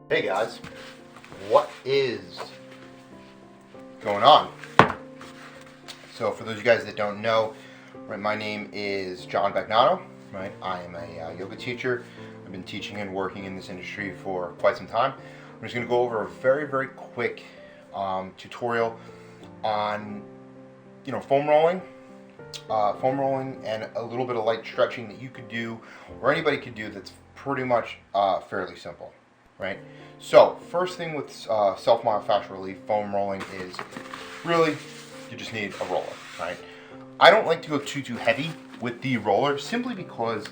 Hey guys, what is going on? So for those of you guys that don't know, right, my name is Jon Bagnato. Right, I am a yoga teacher. I've been teaching and working in this industry for quite some time. I'm just going to go over a very quick tutorial on foam rolling and a little bit of light stretching that you could do or anybody could do that's pretty much fairly simple. Right. So first thing with Self Myofacial Release foam rolling is really you just need a roller. Right. I don't like to go too heavy with the roller simply because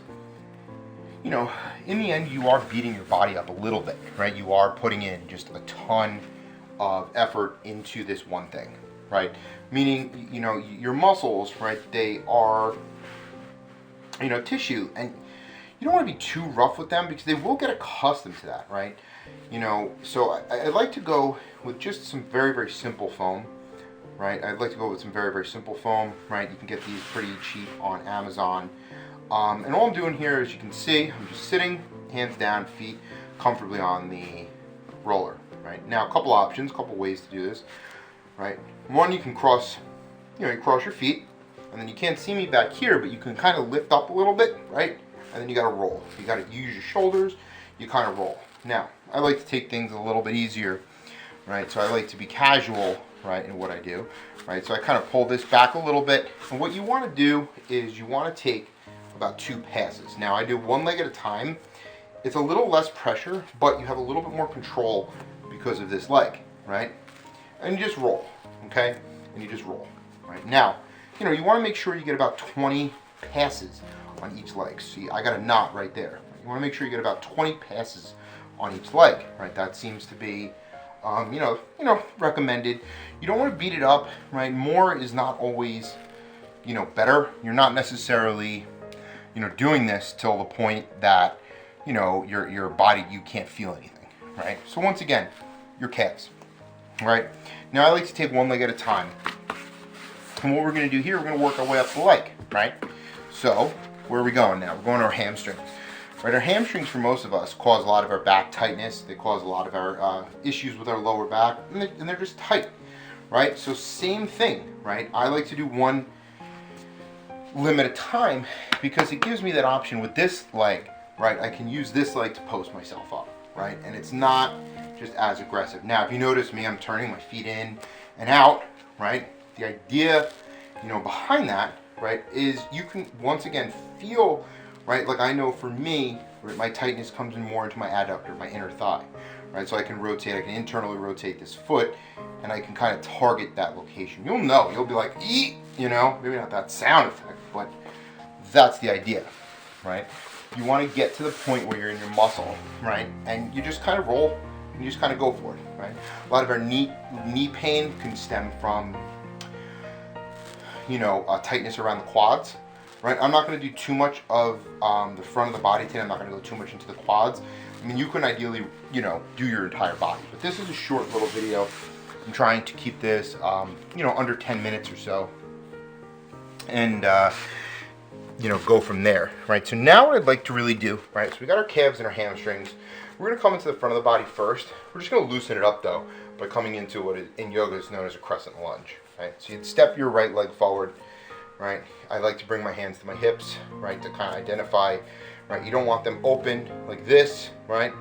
in the end you are beating your body up a little bit. Right. You are putting in just a ton of effort into this one thing. Right. Meaning your muscles, right, they are tissue, and you don't want to be too rough with them because they will get accustomed to that, right? So I like to go with just some very simple foam, right? I'd like to go with some very simple foam, right? You can get these pretty cheap on Amazon. And all I'm doing here, as you can see, I'm just sitting, hands down, feet comfortably on the roller, right? Now, a couple options, a couple ways to do this, right? One, you can cross, you cross your feet, and then you can't see me back here, but you can kind of lift up a little bit, right? And then you got to roll. You got to use your shoulders. You kind of roll. Now, I like to take things a little bit easier, right? So I like to be casual, right, in what I do, right? So I kind of pull this back a little bit. And what you want to do is you want to take about 2 passes. Now, I do one leg at a time. It's a little less pressure, but you have a little bit more control because of this leg, right? And you just roll, okay? And you just roll, right? Now, you want to make sure you get about 20 passes on each leg. See, I got a knot right there. You want to make sure you get about 20 passes on each leg, right? That seems to be, recommended. You don't want to beat it up, right? More is not always, better. You're not necessarily, doing this till the point that, your body, you can't feel anything, right? So once again, your calves, right? Now I like to take one leg at a time. And what we're going to do here, we're going to work our way up the leg, right? So where are we going now? We're going to our hamstrings. Right, our hamstrings for most of us cause a lot of our back tightness. They cause a lot of our issues with our lower back, and they're just tight, right? So same thing, right? I like to do one limb at a time because it gives me that option with this leg, right? I can use this leg to post myself up, right? And it's not just as aggressive. Now, if you notice me, I'm turning my feet in and out, right? The idea, behind that, right, is you can once again feel, right, like I know for me, right, my tightness comes in more into my adductor, my inner thigh, right? So I can internally rotate this foot, and I can kind of target that location. You'll be like, eat, maybe not that sound effect, but that's the idea, right? You want to get to the point where you're in your muscle, right? And you just kind of roll, and you just kind of go for it, right? A lot of our knee pain can stem from tightness around the quads, right? I'm not going to do too much of the front of the body today. I'm not going to go too much into the quads. I mean, you can ideally, do your entire body, but this is a short little video. I'm trying to keep this, under 10 minutes or so, and go from there, right? So now what I'd like to really do, right? So we got our calves and our hamstrings. We're going to come into the front of the body first. We're just going to loosen it up though by coming into what in yoga is known as a crescent lunge. Right, so you'd step your right leg forward, right? I like to bring my hands to my hips, right, to kind of identify, right? You don't want them open like this, right?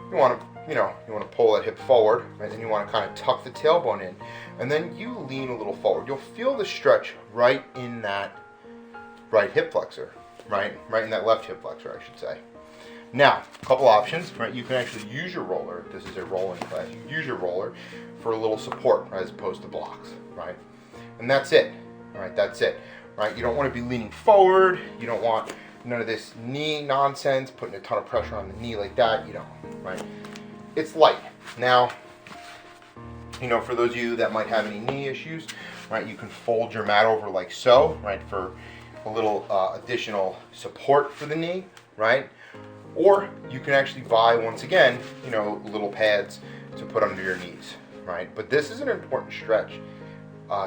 You want to pull that hip forward, right? Then you want to kind of tuck the tailbone in, and then you lean a little forward. You'll feel the stretch right in that right hip flexor, right in that left hip flexor, I should say. Now, a couple options, right? You can actually use your roller. If this is a rolling class, you can use your roller for a little support, right, as opposed to blocks, right? And that's it, right? That's it, right? You don't want to be leaning forward. You don't want none of this knee nonsense, putting a ton of pressure on the knee like that. You don't, right? It's light. Now, for those of you that might have any knee issues, right, you can fold your mat over like so, right, for a little additional support for the knee, right? Or you can actually buy, once again, little pads to put under your knees, right? But this is an important stretch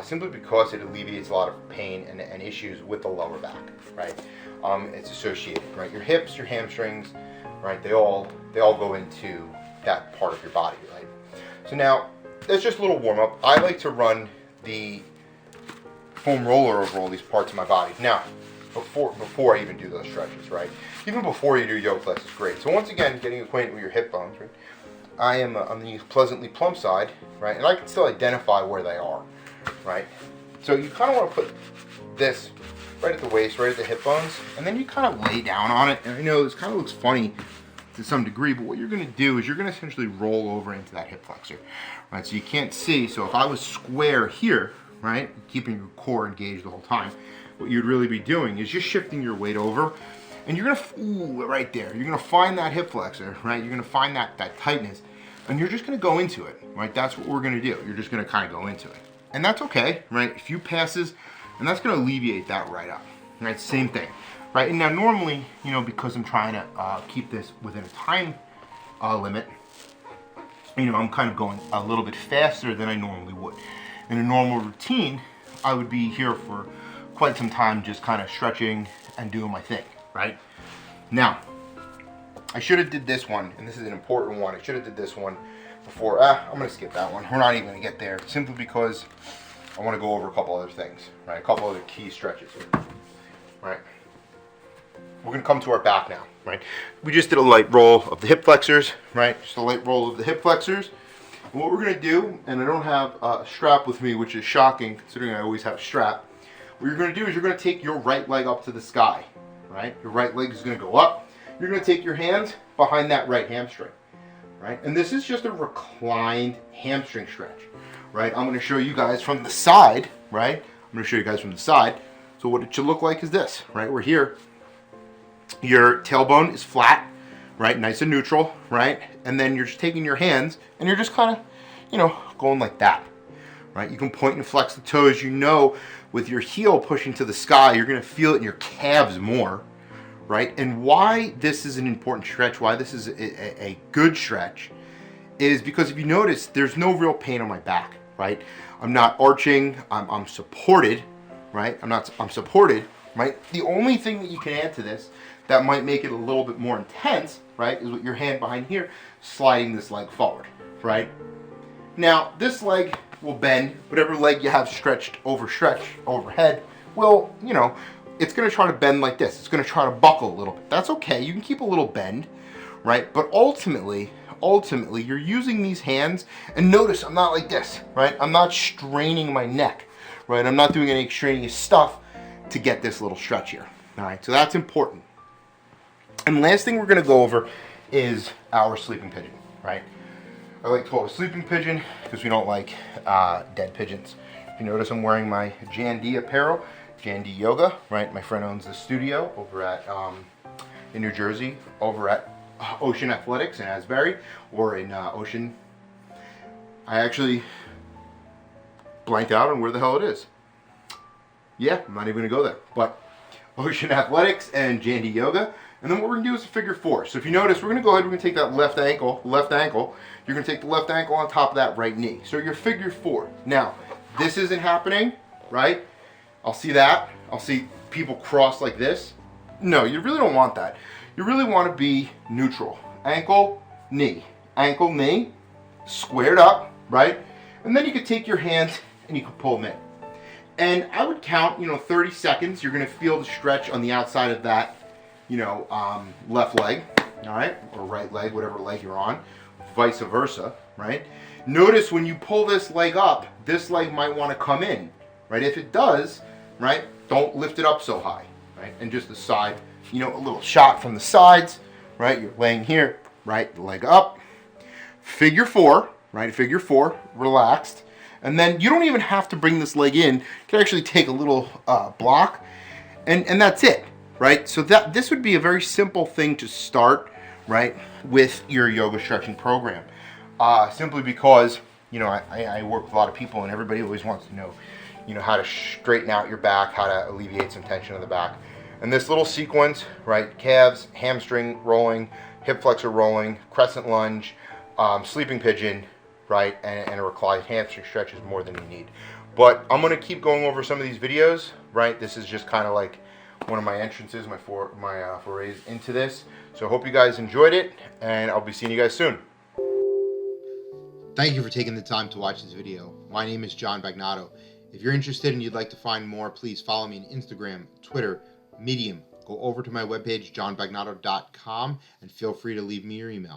simply because it alleviates a lot of pain and issues with the lower back, right? It's associated, right? Your hips, your hamstrings, right? They all go into that part of your body, right? So now, that's just a little warm up. I like to run the foam roller over all these parts of my body. Now, before I even do those stretches, right? Even before you do yoga flex is great. So once again, getting acquainted with your hip bones, right? I am on the pleasantly plump side, right? And I can still identify where they are, right? So you kind of want to put this right at the waist, right at the hip bones, and then you kind of lay down on it. And I know this kind of looks funny to some degree, but what you're going to do is you're going to essentially roll over into that hip flexor, right? So you can't see. So if I was square here, right, keeping your core engaged the whole time, what you'd really be doing is just shifting your weight over, and you're gonna, right there, you're gonna find that hip flexor, right? You're gonna find that tightness, and you're just gonna go into it, right? That's what we're gonna do. You're just gonna kind of go into it. And that's okay, right? A few passes, and that's gonna alleviate that right up, right? Same thing, right? And now normally, you know, because I'm trying to keep this within a time limit, you know, I'm kind of going a little bit faster than I normally would. In a normal routine, I would be here for quite some time just kind of stretching and doing my thing, right? Now, I should have did this one, and this is an important one. I should have did this one before. I'm going to skip that one. We're not even going to get there, simply because I want to go over a couple other things, right? A couple other key stretches, right? We're going to come to our back now, right? We just did a light roll of the hip flexors, right? Just a light roll of the hip flexors. And what we're going to do, and I don't have a strap with me, which is shocking considering I always have a strap. What you're going to do is you're going to take your right leg up to the sky, right? Your right leg is going to go up. You're going to take your hands behind that right hamstring, right? And this is just a reclined hamstring stretch, right? I'm going to show you guys from the side, right? I'm going to show you guys from the side. So what it should look like is this, right? We're here. Your tailbone is flat, right? Nice and neutral, right? And then you're just taking your hands and you're just kind of, you know, going like that, right? You can point and flex the toes. You know, with your heel pushing to the sky, you're going to feel it in your calves more, right? And why this is an important stretch, why this is a good stretch, is because if you notice, there's no real pain on my back, right? I'm not arching. I'm supported, right? I'm supported, right? The only thing that you can add to this that might make it a little bit more intense, right, is with your hand behind here, sliding this leg forward, right? Now, this leg will bend. Whatever leg you have stretched overhead will, you know, it's going to try to bend like this. It's going to try to buckle a little bit. That's okay. You can keep a little bend, right? But ultimately, you're using these hands, and notice I'm not like this, right? I'm not straining my neck, right? I'm not doing any extraneous stuff to get this little stretch here, all right? So that's important. And last thing we're going to go over is our sleeping pigeon, right? I like to call it a sleeping pigeon because we don't like dead pigeons. If you notice, I'm wearing my Jan D apparel, Jan D Yoga, right? My friend owns the studio over at in New Jersey, over at Ocean Athletics in Asbury, or in Ocean. I actually blanked out on where the hell it is. Yeah, I'm not even going to go there. But Ocean Athletics and Jan D Yoga. And then what we're going to do is a figure four. So if you notice, we're going to go ahead, we're going to take that left ankle. You're going to take the left ankle on top of that right knee. So you're figure four. Now, this isn't happening, right? I'll see that. I'll see people cross like this. No, you really don't want that. You really want to be neutral. Ankle, knee, squared up, right? And then you could take your hands and you could pull them in. And I would count, 30 seconds. You're going to feel the stretch on the outside of that, left leg, all right, or right leg, whatever leg you're on, vice versa, right? Notice when you pull this leg up, this leg might want to come in, right? If it does, right, don't lift it up so high, right? And just the side, a little shot from the sides, right? You're laying here, right, the leg up, figure four, right? Figure four, relaxed. And then you don't even have to bring this leg in. You can actually take a little block, and that's it, right? So this would be a very simple thing to start, right, with your yoga stretching program. Simply because, I work with a lot of people, and everybody always wants to know, how to straighten out your back, how to alleviate some tension in the back. And this little sequence, right, calves, hamstring rolling, hip flexor rolling, crescent lunge, sleeping pigeon, right, and a reclined hamstring stretch is more than you need. But I'm going to keep going over some of these videos, right? This is just kind of like one of my entrances, my forays into this. So I hope you guys enjoyed it, and I'll be seeing you guys soon. Thank you for taking the time to watch this video. My name is Jon Bagnato. If you're interested and you'd like to find more, please follow me on Instagram, Twitter, Medium. Go over to my webpage, jonbagnato.com, and feel free to leave me your email.